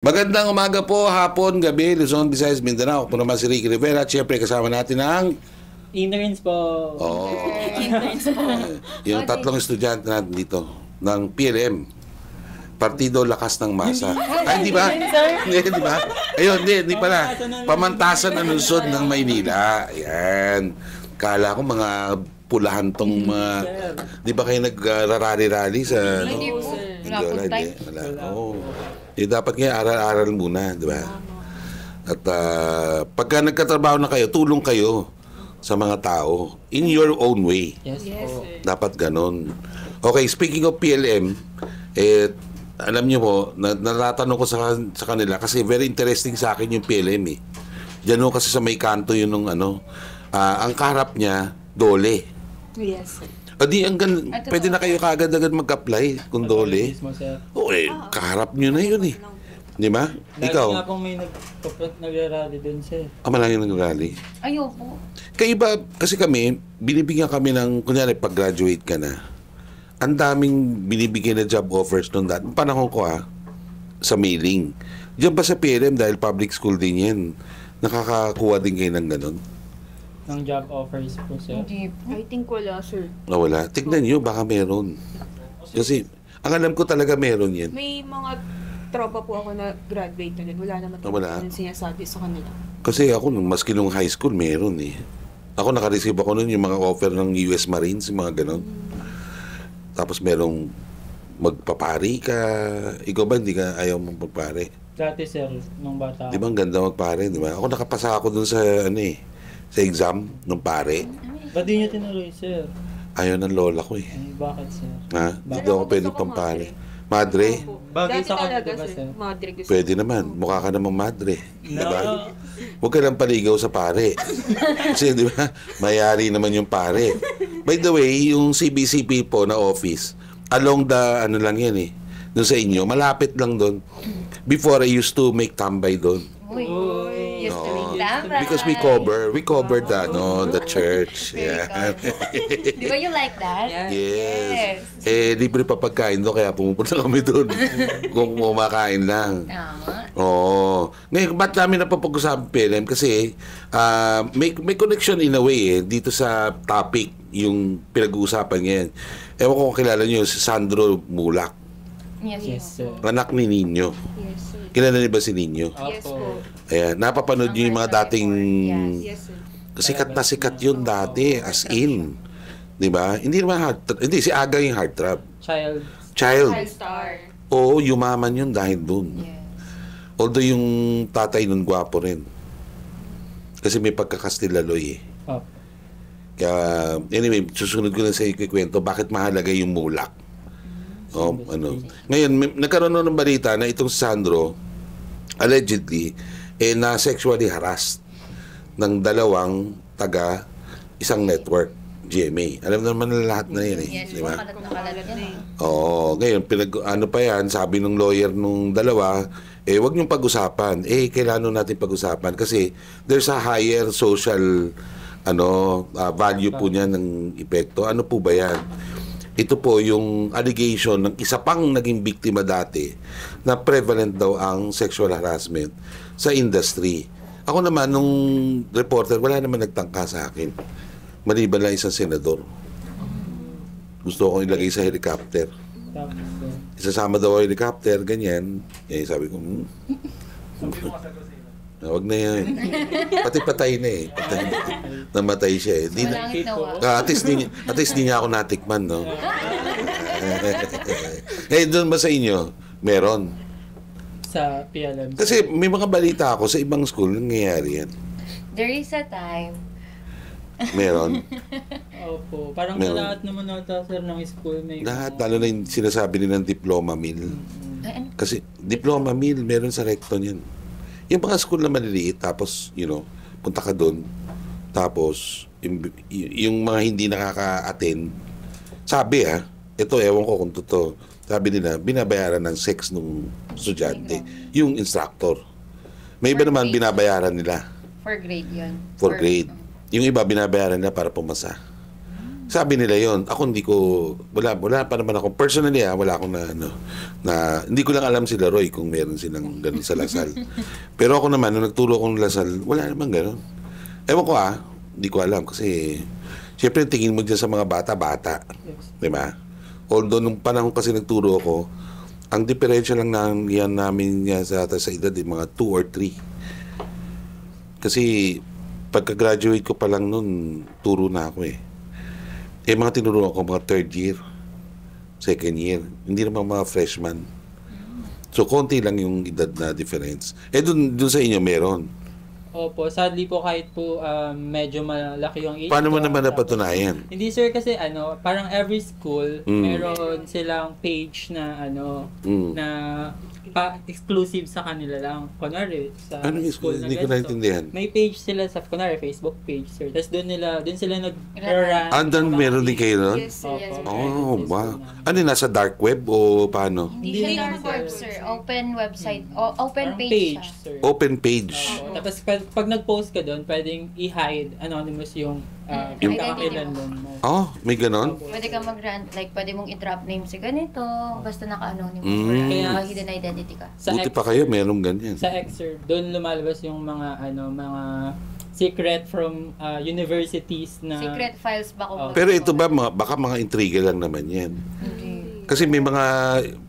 Magandang umaga po, hapon, gabi, Luzon, Visayas, Mindanao. Ako po naman si Ricky Rivera. At syempre kasama natin ang... Interns po. Oh, Interns po. yung tatlong estudyante natin dito ng PLM. Partido Lakas ng Masa. Ay, di ba? Hindi, di ba? Ayun, hindi pala. Pamantasan ng lungsod ng Maynila. Ayan. Kala ko mga pulahan tong mga... Di ba kayo nagrarally-rally sa... Hindi po. Wala. Oo. Dapat nga aral-aral muna, di ba? At pagka nagkatrabaho na kayo, tulong kayo sa mga tao in your own way. Yes po. Dapat ganon. Okay, speaking of PLM, alam niyo po, natatanong ko sa kanila kasi very interesting sa akin yung PLM eh. Diyan kasi sa may kanto yun nung ang kaharap niya, Dole. Yes. Adi, pwede na kayo kaagad-agad mag-apply kung Dole. Oo kaharap niyo na yun eh. Di ba? Ikaw? Lagi nga pong may nagrarally dun, sir. Malaki ng rally. Ayoko. Kaya iba, kasi kami, binibigyan kami ng, kunyari, pag-graduate ka na, ang daming binibigyan na job offers noon dati. Panahon ko sa mailing. Diyan ba sa PLM, dahil public school din yan, nakakakuha din kayo ng ganon? Ng job offers po, sir. Hindi po. I think wala, sir. Wala. Tignan nyo, baka meron. Kasi, ang alam ko talaga meron yan. May mga tropa po ako na graduate na din. Wala naman Wala. sinasabi sa kanila. Kasi ako, maski nung high school, meron eh. Ako, nakareceive ako nun yung mga offer ng US Marines, yung mga ganon. Tapos merong magpapari ka. Ikaw ba, hindi ka ayaw mong magpari? Dati, sir, nung bata. Di ba ang ganda magpare, di ba? Ako nakapasa ako dun sa, sa exam nung pare. Ba't di niyo tinuloy, sir? Ayaw ng lola ko eh. Ay, bakit, sir? Ha? Hindi daw ako pwedeng pampare. Madre? Bagay Dati sa kanya, talaga, diba, sir. sir? Madre gusto. Pwede naman. Mukha ka namang madre. Di ba? No. Huwag ka lang paligaw sa pare. Kasi di ba? Mayari naman yung pare. By the way, yung CBCP po na office, along the, lang yan eh, doon sa inyo, malapit lang doon. Before, I used to make tambay doon. Uy. Used to Oo. be tama. Because we covered the church. Yeah. Di ba you like that? Yes. Libre pa pagkain doon, kaya pumupunta kami doon. Kung kumakain lang. Tama. Oo. Ngayon, ba't namin napapag-usapan PLM? Kasi may connection in a way dito sa topic yung pinag-uusapan ngayon. Ewan ko kung kilala nyo, si Sandro Mulak. Yes, sir. Anak ni Nino. Yes, sir. Kilala niyo ba si Nino? Yes po. Ayan, napapanood niyo yung mga dating... Yes, sir. Sikat na sikat yun dati, as in. Di ba? Hindi naman heartthrob. Hindi, si Aga yung heartthrob. Child. Star. Oo, yumaman yun dahil dun. Yes. Although yung tatay nun gwapo rin. Kasi may pagkakastilaloy eh. Opo. Kaya, anyway, susunod ko na sa ikikwento, bakit mahalaga yung mulak? Ngayon, nagkaroon ng balita na itong Sandro, allegedly, na sexually harassed ng dalawang taga isang network, GMA. Alam naman na lahat na yan eh. Yes, Di ba? kalat yan. Oo, ngayon, pa yan, sabi ng lawyer nung dalawa, wag niyong pag-usapan. Kailangan natin pag-usapan kasi there's a higher social value po niya ng epekto. Ano po ba yan? Ito po yung allegation ng isa pang naging biktima dati na prevalent daw ang sexual harassment sa industry. Ako naman, nung reporter, wala naman nagtangka sa akin. Maliban lang isang senador. Gusto ko ilagay sa helicopter. Tapos, sir. Isasama daw ang helicopter, ganyan. Sabi ko, wag na yan. Pati patay na eh. Namatay siya eh. Malangit na At least di niya ako natikman, no? Doon ba sa inyo? Meron. Sa PLM. Kasi may mga balita ako sa ibang school, nangyayari yan. There is a time. Meron. Opo. Parang Meron. lahat naman nata, sir, ng school may... Lahat, lalo na yung sinasabi nilang diploma mill. Ay, ano? Kasi diploma mill, meron sa recton yan. Yung mga school na maliliit, tapos, punta ka doon, tapos, yung mga hindi nakaka-attend, sabi ito ewan ko kung totoo, sabi nila, binabayaran ng sex nung estudyante, yung instructor. May iba naman binabayaran nila. For grade yun. For grade. Yung iba binabayaran nila para pumasa. Sabi nila yon. Ako hindi ko, wala pa naman ako. Personally, wala akong hindi ko lang alam sila Roy kung meron silang ganun sa Lasal. Pero ako naman, nung nagturo akong Lasal, wala naman ganun. Ewan ko hindi ko alam kasi, syempre tingin mo dyan sa mga bata-bata. Yes. Di ba? Although, nung panahon kasi nagturo ako, ang diferensya lang namin sa edad, mga 2 or 3. Kasi, pagka-graduate ko pa lang nun, turo na ako mga tinuro ako, mga 3rd year, 2nd year. Hindi naman mga freshman. So, konti lang yung edad na difference. Dun sa inyo, meron. Opo, sadly po kahit po medyo malaki yung age Paano mo ko, naman tapos- napatunayan? Hindi sir kasi parang every school Mm. meron silang page na Mm. na exclusive sa kanila lang. Kunwari sa Ano yung school school? na Hindi ko ganito. naintindihan. May page sila sa kunwari Facebook page sir. Tapos doon sila nag-run. Doon meron din kayo nun? Yes, sir. Yes, sir. Oh, wow. Ano yun, nasa dark web o paano? Hindi Hindi siya naman dark web, sir. sir. Open website. Open Parang page siya. sir. Open page. Oo. Tapos pag nag-post ka doon, pwedeng i-hide anonymous yung Yung pagkakakilanlan mo. Oh, may ganon? Opo. Pwede ka mag-rant, like pwede mong i-drop name si ganito, basta naka-anonymous. Mm. Kaya hidden identity ka. Sa Buti pa kayo, meron ganyan. Sa Exer, doon lumalabas yung mga mga secret from universities na Secret files ba kung Pero ito ba, baka mga intriga lang naman yan. Hindi. Kasi may mga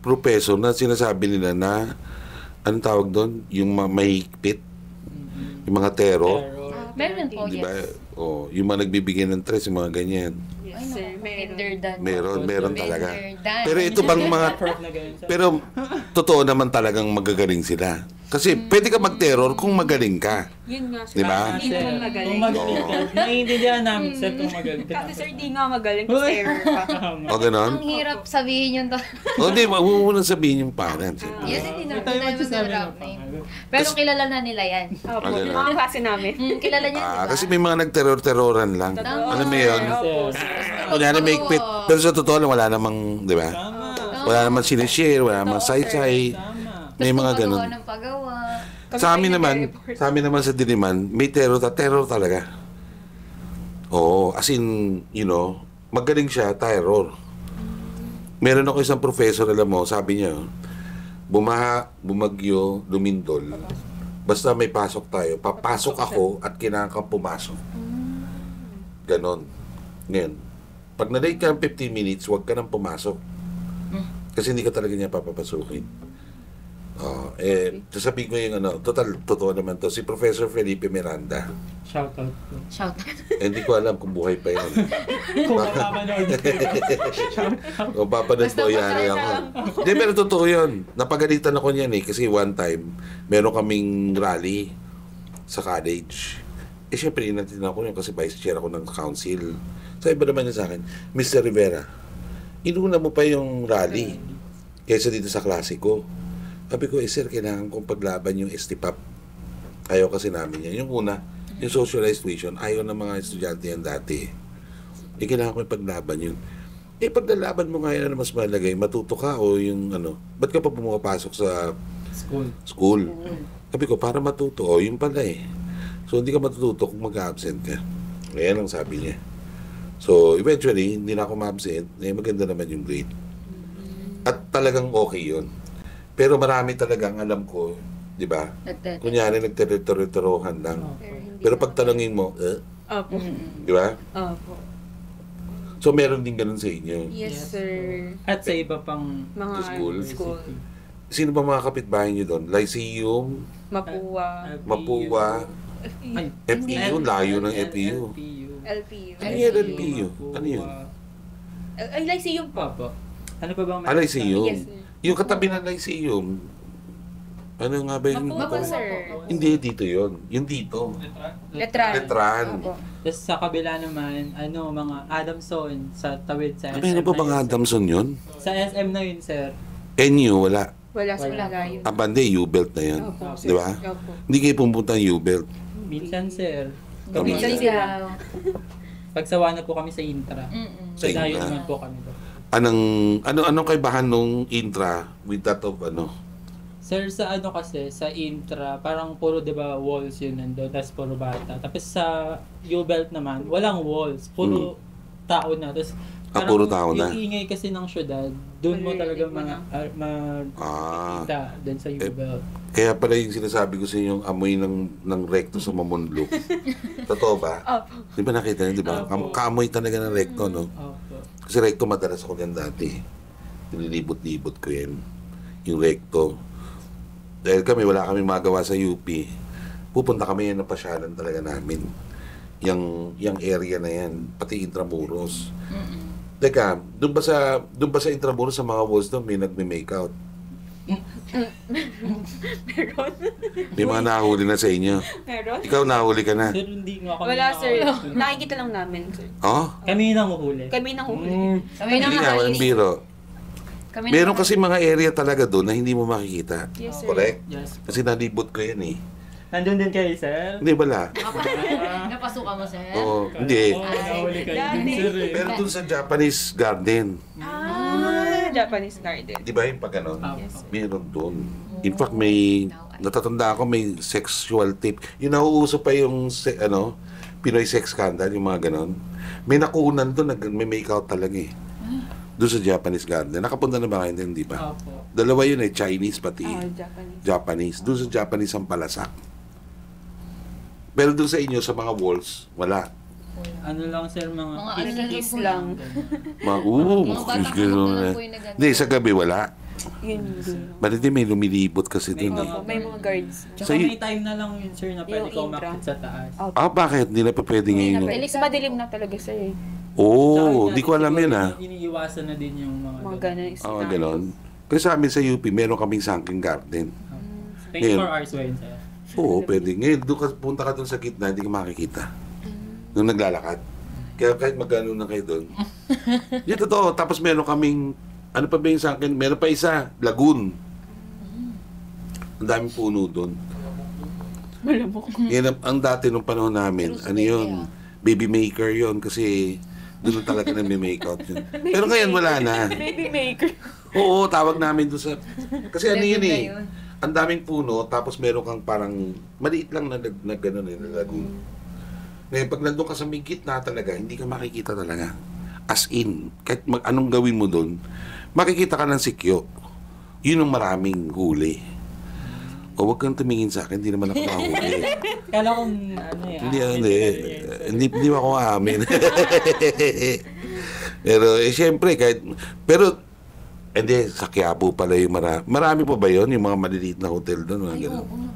professor na sinasabi nila na, anong tawag doon? Yung mahigpit, yung mga terror. terror. Meron po, Di ba? yes. Yung mga nagbibigay ng stress, yung mga ganyan. Yes, Ay, sir. naku, Meron. kinder dan. Meron talaga. Kinder dan. Pero ito bang mga... Prof na ganun, sir. Pero totoo naman talagang magagaling sila. Kasi pwede ka mag-terror kung magaling ka. Yun nga, sir. Di ba? Hindi naman magaling. Kung magaling ka, naiintindihan namin sir kung magaling ka. Kasi sir, di nga magaling kasi error ka. O ganon? Ang hirap sabihin yun to. O di, huwag mo nang sabihin yung pangan. Yes, hindi May na tayo tayo magsasabi mag-drop ng name. pangalan. Pero kilala na nila yan. Opo, ganun. yung mga klase namin. Kilala niya, di ba? Kasi may mga nagterror-terroran lang. Tama. Alam mo yun? Opo. Wala na may quit. Pero sa totoo lang, wala namang, di ba? Tama. Wala namang sinishare, wala namang say-say. Tama. May mga Gusto ganun. pagawa ng pagawa. Sa amin naman sa Diliman, may terror talaga. Oo, as in, magaling siya, terror. Meron ako isang professor, alam mo, sabi niya, bumaha, bumagyo, lumindol. Basta may pasok tayo, papasok ako at kailangan kang pumasok. Ganon. Ngayon, pag na-late ka ng 15 minutes, huwag ka nang pumasok. Kasi hindi ka talaga niya papapasukin. Sasabihin ko yung totoo naman to, si Professor Felipe Miranda. Shout out po. Shout out. Hindi ko alam kung buhay pa yan. Kung mapapanood Shout out. O papanood Basta mo yan masaya ako. Hindi, pero totoo yun. Napagalitan ako niyan kasi one time, meron kaming rally sa college. Siyempre, inatinan ko yun kasi vice chair ako ng council. Sabi ba naman niya sa akin, Mr. Rivera, inuna mo pa yung rally kaysa dito sa klase ko. Sabi ko, sir, kailangan kong paglaban yung STPAP. Ayaw kasi namin yan. Yung una, yung socialized tuition, ayaw ng mga estudyante yan dati. Kailangan ko yung paglaban yun. Paglalaban mo nga yan na mas malagay, matuto ka o yung ba't ka pa pumapasok sa school? Sabi ko, para matuto. Yun pala So, hindi ka matututo kung mag-absent ka. Ayan ang sabi niya. So, eventually, hindi na ako ma-absent. Maganda naman yung grade. At talagang okay yun. Pero marami talagang alam ko, di ba? Kunyari, nagteritohan lang. Pero pag tanongin mo, Opo. di ba? Opo. So, meron din ganun sa inyo. Yes, sir. At sa iba pang Mga School. school. Sino ba mga kapitbahay niyo doon? Lyceum, Mapuwa. Mapuwa, Ay, FEU, layo ng FEU. LPU. Ano yan, LPU? Ano yun? Ay, Lyceum po. Papa. Ano pa bang Lyceum. Yes, sir. Yung katabi ng Lyceum, ano nga ba yung... Mapuwa, sir. Hindi, dito yon. Yung dito. Letran. Letran. Opo. Tapos sa kabila naman, mga Adamson sa tawid sa SM. Ano ba bang na yun, sir. Adamson yun? Sa SM na yun, sir. NU, wala. Wala sa Wala. malayo. Abande, U-belt na yun. Opo, sir. Di ba? Opo. Hindi kayo pumunta ng U-belt. Minsan, sir. Minsan Kapag sila. pagsawa na po kami sa Intra. Sa Sa dayo Intra. naman po kami doon. Anong kaibahan nung intra with that of Sir, sa kasi, sa Intra, parang puro, di ba, walls yun nandun, tapos puro bata. Tapos sa U-Belt naman, walang walls. Puro tao na. Tapos, puro tao na. yung ingay kasi ng syudad, doon mo talaga makikita doon sa U-Belt. Kaya pala yung sinasabi ko sa inyo, yung amoy ng recto sa Mamunlo. Totoo ba? Opo. Di ba nakita niyo, di ba? Opo. Kaamoy talaga ng recto, no? Opo. Kasi recto madalas ako yan dati. Nililibot-libot ko yan. Yung recto. Dahil wala kami magawa sa UP. Pupunta kami yan ng pasyalan talaga namin. Yung area na yan, pati Intramuros. Teka, doon ba sa Intramuros sa mga walls doon may nagme-make out? Meron? May mga nahuli na sa inyo. Meron? Ikaw nahuli ka na. Sir, hindi nga kami Wala, sir. nakakita. Nakikita lang namin, sir. Oh? Kami nang uhuli. Kami nang huli. Kami na Hindi nga, walang biro. Kami na Meron kasi mga area talaga doon na hindi mo makikita. Yes, sir. Correct? Yes. Kasi nalibot ko yan eh. Nandun din kayo, sir? Hindi bala? Napasukan mo, sir? Oo, hindi. Oo, nahuli kayo Ay, din, sir. Eh. Pero doon sa Japanese garden, Japanese garden. di ba yung pag ano? Yes, sir. Meron doon. In fact, natatanda ako may sexual tape. Yung nauuso pa yung, Pinoy sex scandal, yung mga ganon. May nakunan doon, may make out talaga eh. Doon sa Japanese garden. Nakapunta na ba kayo din, di ba? Opo. Dalawa yun eh, Chinese pati Japanese. Japanese. Doon sa Japanese ang palasak. Pero doon sa inyo, sa mga walls, wala. Ano lang, sir, mga Mga ano na Kiss lang po lang. Mga, Mga batang ganun na na. lang po yung nagagawa. Hindi, sa gabi wala. Yun din. Ba't hindi may lumilibot kasi May doon eh. mga- May mga guards. Tsaka So, may time na lang yun, sir, na pwede Yung ka intra. umakit sa taas. Bakit? Hindi na pa pwede ngayon. Felix, madilim na talaga, sir. Oo, Tsaka di ko alam yun ah. Iniiwasan na din yung mga... Mga ganun. Oo, ganon. Kasi sa amin sa UP, meron kaming sunken garden. 24 hours ba yun, sir? Oo, pwede. Ngayon, punta ka doon sa gitna, hindi ka makikita. Nung naglalakad. Kaya kahit magkano na kayo doon. Yun, totoo. Tapos meron kaming, ano pa ba yung sunken? Meron pa isa, lagoon. Ang daming puno doon. Malamok. Yan ang dati nung panahon namin. Ano yun? Baby maker yun kasi doon talaga na may make out yun. Pero ngayon wala na. Baby maker. Oo, tawag namin doon sa... Kasi ano yun Lagoon eh. na yun. Ang daming puno, tapos meron kang parang maliit lang na gano'n eh, na lagoon. Ngayon, pag nandun ka sa may gitna talaga, hindi ka makikita talaga. As in, kahit anong gawin mo doon, makikita ka ng sikyo. Yun ang maraming huli. O wag kang tumingin sa akin, hindi naman ako nahuli. Kala kong ano eh. Hindi ako aamin. Pero syempre, hindi, sa Quiapo pala yung marami pa ba yun? Yung mga maliliit na hotel doon? Ay, Mga oo, ganun.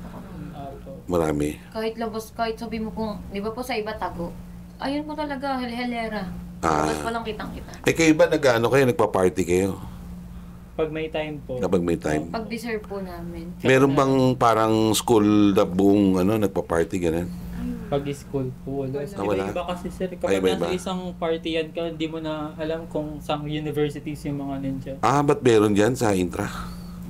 Opo. Marami. Kahit labas, kahit sabi mo kung, di ba po sa iba tago, ayun po talaga, helera. Ah. Labas pa lang kitang-kita. Kayo ba nagpa-party kayo? Pag may time po. Kapag may time? Pag deserve po namin. Meron bang parang school na buong nagpa-party ganun? Pag school po. Wala. wala. Iba kasi, sir. Ay, Kapag iba-iba. nasa isang party yan ka, hindi mo na alam kung saan universities yung mga nandiyan. Ba't meron dyan sa Intra?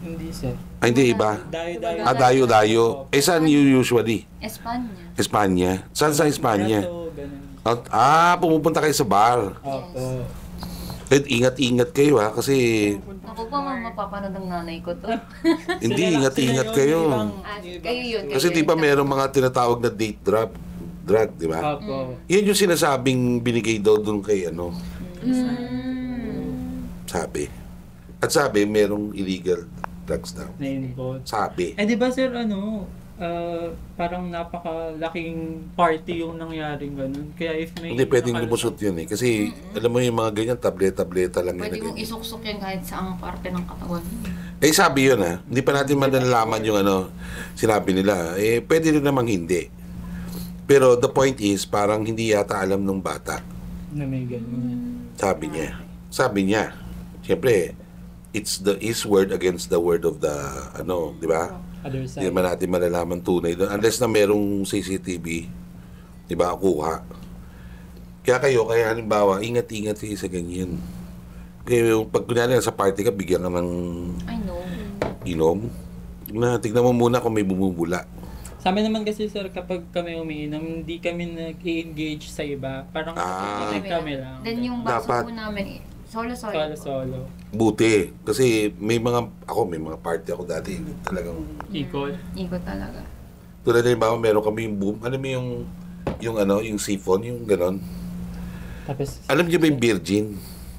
Hindi, sir. Hindi, iba. Dayo-dayo. Dayo-dayo. Saan you usually? Espanya. Espanya? Saan sa Espanya? Kaso, ganun. Pumupunta kayo sa bar. Opo. Ingat-ingat kayo kasi Ako po, mapapanood ng nanay ko to. hindi, Sila ingat-ingat yun, kayo. yung ibang- Kayo yun. Kasi di ba merong mga tinatawag na date drug, di ba? Opo. Yan yung sinasabing binigay daw dun kay sabi. At sabi, merong illegal drugs daw. Na-involved. Sabi. Eh, di ba, sir, parang napakalaking party yung nangyaring ganun. Kaya if may... Hindi pwedeng lumusot yun eh. Kasi alam mo yung mga ganyan, tableta lang Pwede yun. mong isuksok yan kahit saang parte ng katawan. Sabi yun Hindi pa natin malalaman yung sinabi nila. Pwede rin namang hindi. Pero the point is, parang hindi yata alam nung bata. Na may ganun. Sabi niya. Siyempre, it's his word against the word of the, di ba? Other Hindi side. naman natin malalaman tunay doon. Unless na merong CCTV, di ba, kuha. Kaya halimbawa, ingat-ingat kayo sa ganyan. Kaya yung pag kunyari sa party ka, bigyan ka ng I know. inom. Tignan mo muna kung may bumubula. Sa amin naman kasi, sir, kapag kami umiinom, hindi kami nag-engage sa iba. Parang kami lang. Then yung baso Dapat. po namin, solo-solo. Solo-solo. Buti. Kasi may mga party ako dati. Talagang, Equal. Ikot talaga. tulad na meron kami yung boom. Alam mo yung siphon, yung ganon. Tapos, Alam niyo ba yung virgin?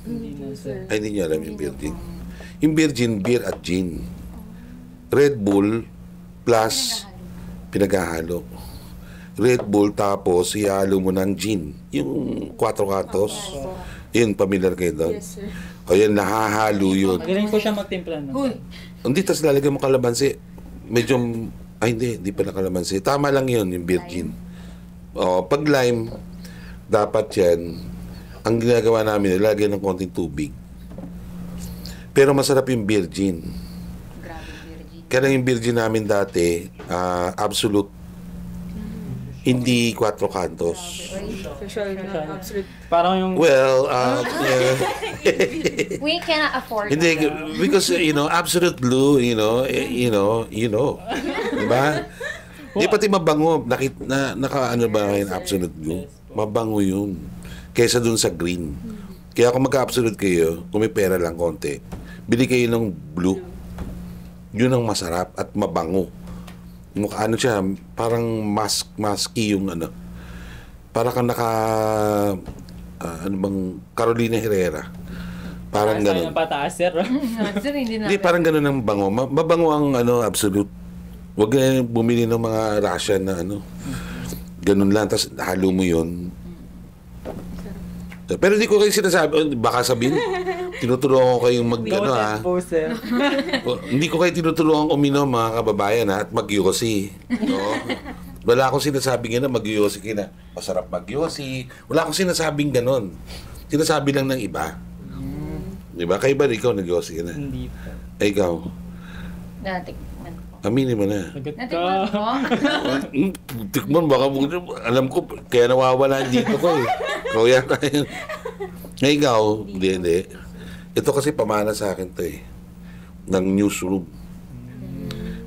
hindi na, sir. Ay, hindi niyo alam yung virgin. Yung virgin, beer at gin. Red Bull plus pinaghahalo. Red Bull tapos ihalo mo ng gin. Yung 4 katos. Yun, familiar kayo doon? Yes, sir. O yan, nahahalo yun. Magaling po siya magtimpla no? Uy, Hindi, tas lalagyan mo kalamansi. Medyo, hindi pala kalamansi. Tama lang yun, yung virgin. O, pag lime, dapat yan, ang ginagawa namin, lalagyan ng konting tubig. Pero masarap yung virgin. grabe, virgin. Kaya yung virgin namin dati, absolute, hindi 4 kantos. Social na absolute. Parang yung... Well, We cannot afford hindi, that. because, absolute blue, you know. Diba? Di pati mabango. Naka-ano ba ngayon, absolute blue? Mabango yun. Kesa dun sa green. Kaya kung magka-absolute kayo, kung may pera lang konti, bili kayo ng blue. Yun ang masarap at mabango. Mukha ano siya, parang musky yung ano. Para kang ano bang, Carolina Herrera. Parang Taas tayo ganun. ng pataas, sir. Sir, hindi na. Hindi, parang ganun ang bango. Mabango ang absolute. Huwag na bumili ng mga Russian na ano. Ganun lang, tapos halo mo yun. Pero hindi ko kayo sinasabi, baka sabihin, tinutulungan ko kayong Noted po, sir. hindi ko kayo tinutulungan uminom mga kababayan at mag-yosi. No? Wala akong sinasabing na mag-yosi kayo na masarap mag-yosi. Wala akong sinasabing ganon. Sinasabi lang ng iba. Di ba? Kayo ba ikaw nag-yosi ka na? Hindi po. Ay, ikaw. Natikman ko. Aminin mo na. Lagot Natikman ka. ko? Tikman, baka alam ko, kaya nawawala dito ko eh. Kaya tayo. Ngayon ikaw, hindi. Ito kasi pamana sa akin to eh. Ng newsroom.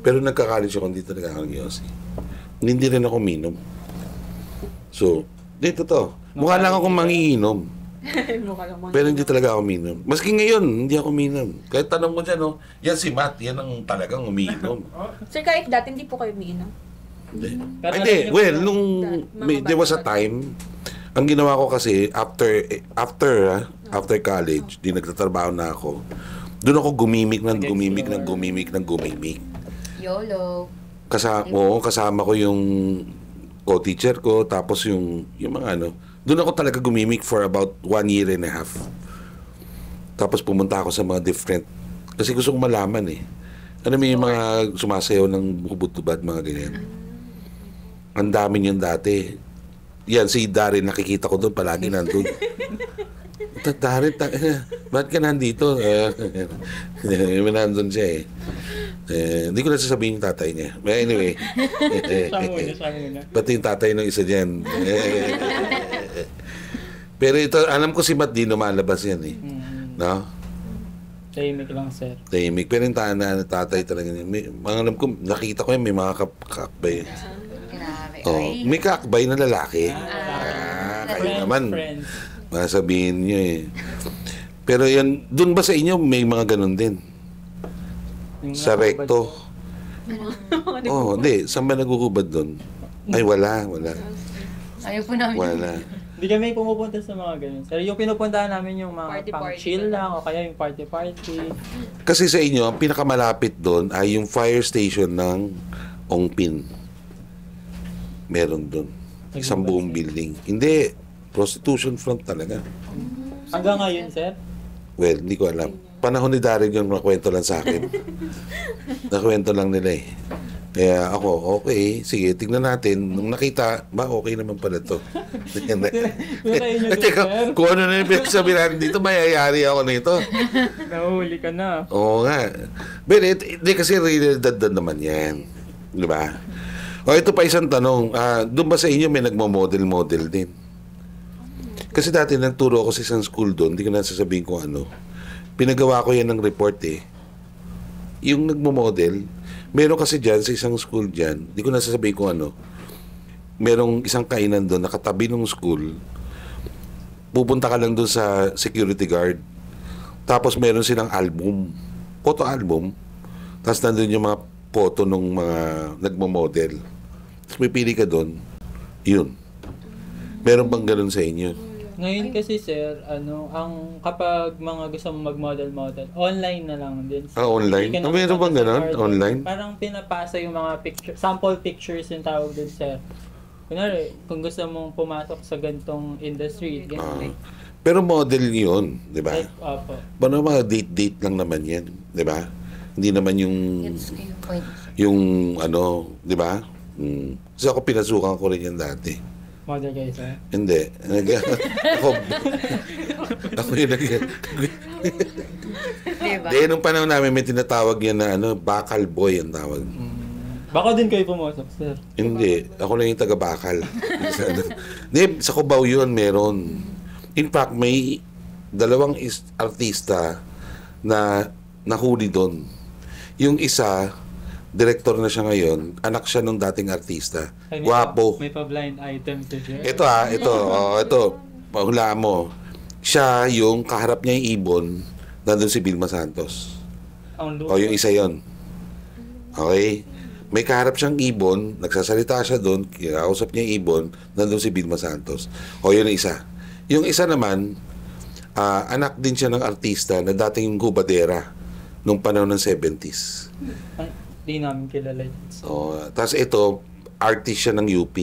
Pero nagka-college ako, dito nagkakagyosi. Hindi rin ako minom. So, dito to. Mukha lang akong mangiinom. Mukha lang mga. Pero hindi talaga ako minom. Maski ngayon, hindi ako minom. Kahit tanong mo dyan, no, yan si Matt, yan ang talagang umiinom. Sir, kahit dati hindi po kayo umiinom. Hindi. Pero Hindi. alam niyo Well, po, nung there was a time, ang ginawa ko kasi after college, di nagtatrabaho na ako. Doon ako gumimik. YOLO. Kasama ko yung co-teacher ko, tapos yung mga ano. Doon ako talaga gumimik for about 1 year and a half. Tapos pumunta ako sa mga different, kasi gusto kong malaman eh. Ano may mga sumasayaw ng bukubot-tubad, mga ganyan. Ang dami niyan dati. Yan, si Darren, nakikita ko doon, palagi nandun. Darren, bakit ka nandito? Nandun siya eh. Hindi ko na sasabihin yung tatay niya. But anyway. siya muna. Pati yung tatay ng isa dyan. Pero ito, alam ko si Matt di lumalabas yan eh. No? Tahimik lang, sir. Tahimik. Pero yung tatay talaga niya. Alam ko, nakita ko yan, may mga kakbay. Grabe. Oh, Ay. may kakbay na lalaki. Kayo naman. Friends. Masabihin nyo eh. Pero yan, dun ba sa inyo may mga ganun din? Yung Sa nakabad recto? po. Oh, hindi. Saan ba nagugubad dun? Ay, wala. Ayaw po namin. Wala. Hindi kami pumupunta sa mga ganun. Sir, yung pinupuntahan namin yung mga Party-party pang-chill lang o kaya yung party-party. Kasi sa inyo, ang pinakamalapit doon ay yung fire station ng Ongpin. Meron doon. Isang buong building. Hindi. Prostitution front talaga. Hanggang ngayon, sir? Well, hindi ko alam. Panahon ni Darren yung nakwento lang sa akin. Nakwento lang nila eh. Kaya ako, okay, sige, tignan natin. Nung nakita, okay naman pala to. Pero yun yung Teka, sir. kung ano na yung pinagsabi natin dito, mayayari ako nito. Nahuli ka na. Oo nga. But hindi kasi realidad naman yan. Di ba? O ito pa isang tanong. Doon ba sa inyo may nagmo-model-model din? Kasi dati nagturo ako sa isang school doon, hindi ko na sasabihin kung ano. Pinagawa ko yan ng report eh. Yung nagmo-model, meron kasi dyan sa isang school dyan, hindi ko na sasabihin kung ano. Merong isang kainan doon, nakatabi ng school. Pupunta ka lang doon sa security guard. Tapos meron silang album, photo album. Tapos nandun yung mga photo ng mga nagmo-model. Tapos pipili ka doon, yun. Meron bang ganun sa inyo? Ngayon kasi sir, ang kapag mga gusto mo mag-model, online na lang din. Online? Hindi ka na Meron bang pupunta sa ganon? garden. Online? Parang pinapasa yung mga sample pictures yung tawag din sir. Kunwari, kung gusto mong pumasok sa gantong industry, ganun. Pero model yun, di ba? Opo. Paano mga date-date lang naman yan, di ba? Hindi naman yung Gets ko yung point. yung di ba? Kasi ako pinasukan ko rin yan dati. Model kayo sir? Hindi. Ako yung Diba? Hindi, nung panahon namin may tinatawag yan na bakal boy ang tawag. Baka din kayo pumasok sir. Hindi. Ako lang yung taga-bakal. Hindi, sa Cubao yun meron. In fact, may dalawang artista na nahuli doon. Yung isa, director na siya ngayon, anak siya nung dating artista. Ay, Guwapo. May pa-blind item si sir. Ito, pahulaan mo. Siya, yung kaharap niya yung ibon, nandun si Vilma Santos. Ang O, yung isa yon. Okay? May kaharap siyang ibon, nagsasalita siya doon, kinausap niya yung ibon, nandun si Vilma Santos. O, yun ang isa. Yung isa naman, anak din siya ng artista na dating hubadera nung panahon ng 70s. Hindi namin kilala yun. Tapos ito, artist siya ng UP.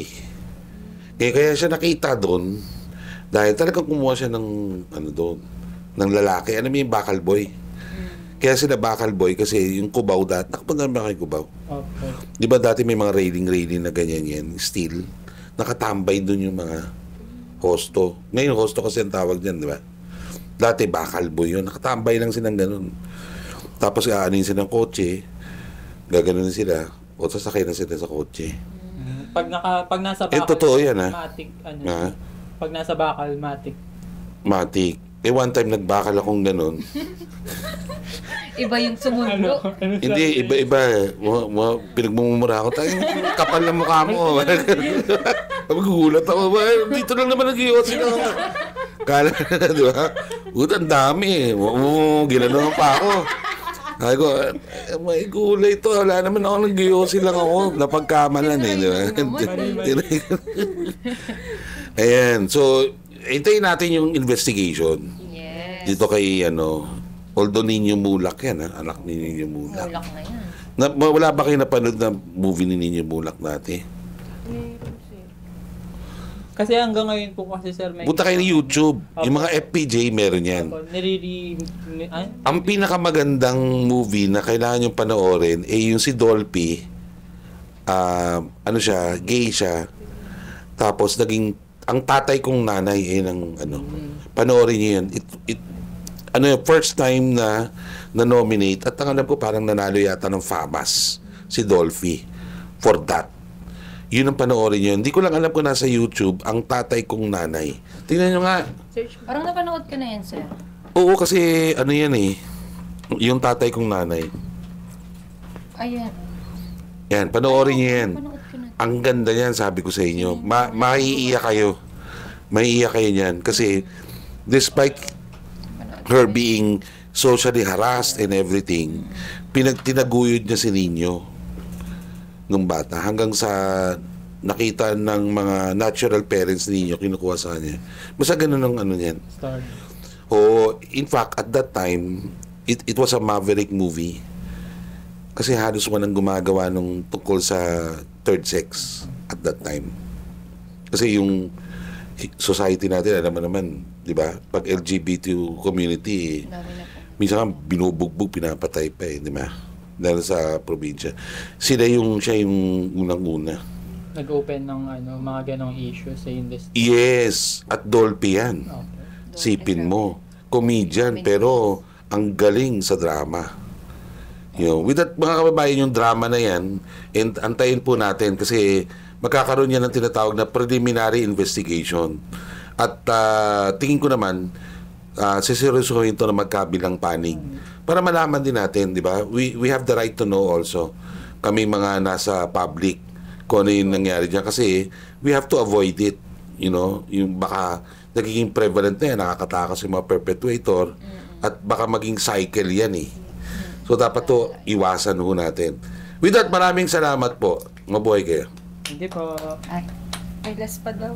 Kaya siya nakita doon dahil talagang kumuha siya ng doon, ng lalaki. Ano yung bakal boy? Kaya sila bakal boy kasi yung Cubao dati. Nakapunta ba kayo Cubao? Okay. Di ba dati may mga railing na ganyan yan, steel. Nakatambay doon yung mga hosto. Ngayon hosto kasi ang tawag dyan, di ba? Dati bakal boy yun. Nakatambay lang silang ganun. Tapos aanin silang kotse, gaganon sila, o sasakay na sila sa kotse. Pag nasa bakal, totoo yan, ha? matic, Ha? Pag nasa bakal, matic. Matik. One time nagbakal akong ganun. Iba yung sumundo. Hindi, iba-iba. Pinagmumura ako. Tayo, kapal ng mukha mo. Magugulat ako. Dito lang naman nag-iossi ako. Kala na, di ba? Ang dami. Ginano pa ako. Sabi ko, may gulay ito. Wala naman ako nag-iossi lang ako. Napagkamalan eh. Di ba? Ayan. So, hintayin natin yung investigation. Yes. Dito kay, although Ninyo Mulak yan, ha? Anak ni Ninyo Mulak. Mulak na yan. Wala ba kayo napanood na movie ni Ninyo Mulak dati? Kasi hanggang ngayon po kasi sir, may... Punta kayo ng YouTube. Yung mga FPJ, meron yan. Ang pinakamagandang movie na kailangan yung panoorin ay yung si Dolphy. Gay siya. Tapos ang tatay kong nanay panoorin niyo yan. First time na nominate at ang alam ko parang nanalo yata ng FAMAS si Dolphy for that. Yun ang panoorin niyo. Hindi ko lang alam kung nasa YouTube ang tatay kong nanay. Tingnan niyo nga. Parang napanood ka na yan, sir. Oo, kasi yan eh. Yung tatay kong nanay. Ayan. Yan, panoorin niyo yan. Napanood ka na. Ang ganda niyan, sabi ko sa inyo. Maiiyak kayo. Maiiyak kayo niyan. Kasi despite her being socially harassed and everything, tinaguyod niya si Nino nung bata hanggang sa nakita ng mga natural parents ninyo kinukuha sa kanya. Basta ganun ang niyan. In fact, at that time, it was a maverick movie. Kasi halos walang gumagawa nung tungkol sa third sex at that time. Kasi yung society natin, alam mo naman, di ba? Pag LGBT community, minsan binubugbog, pinapatay pa di ba? Dahil sa probinsya. Siya yung unang-una. Nag-open ng mga ganong issues sa industry. Yes, at Dolphy yan. Okay. Sipin mo. Comedian, pero ang galing sa drama. With that, mga kababayan, yung drama na yan, and antayin po natin kasi magkakaroon yan ng tinatawag na preliminary investigation. At tingin ko naman, siseryosohin ito na magkabilang panig. Para malaman din natin, di ba? We have the right to know also. Kami mga nasa public kung ano yung nangyari dyan. Kasi we have to avoid it. Yung baka nagiging prevalent na yan, nakakatakas yung mga perpetuator at baka maging cycle yan eh. So dapat to iwasan ho natin. With that, maraming salamat po. Mabuhay kayo. Hindi po. Ay, last pa daw.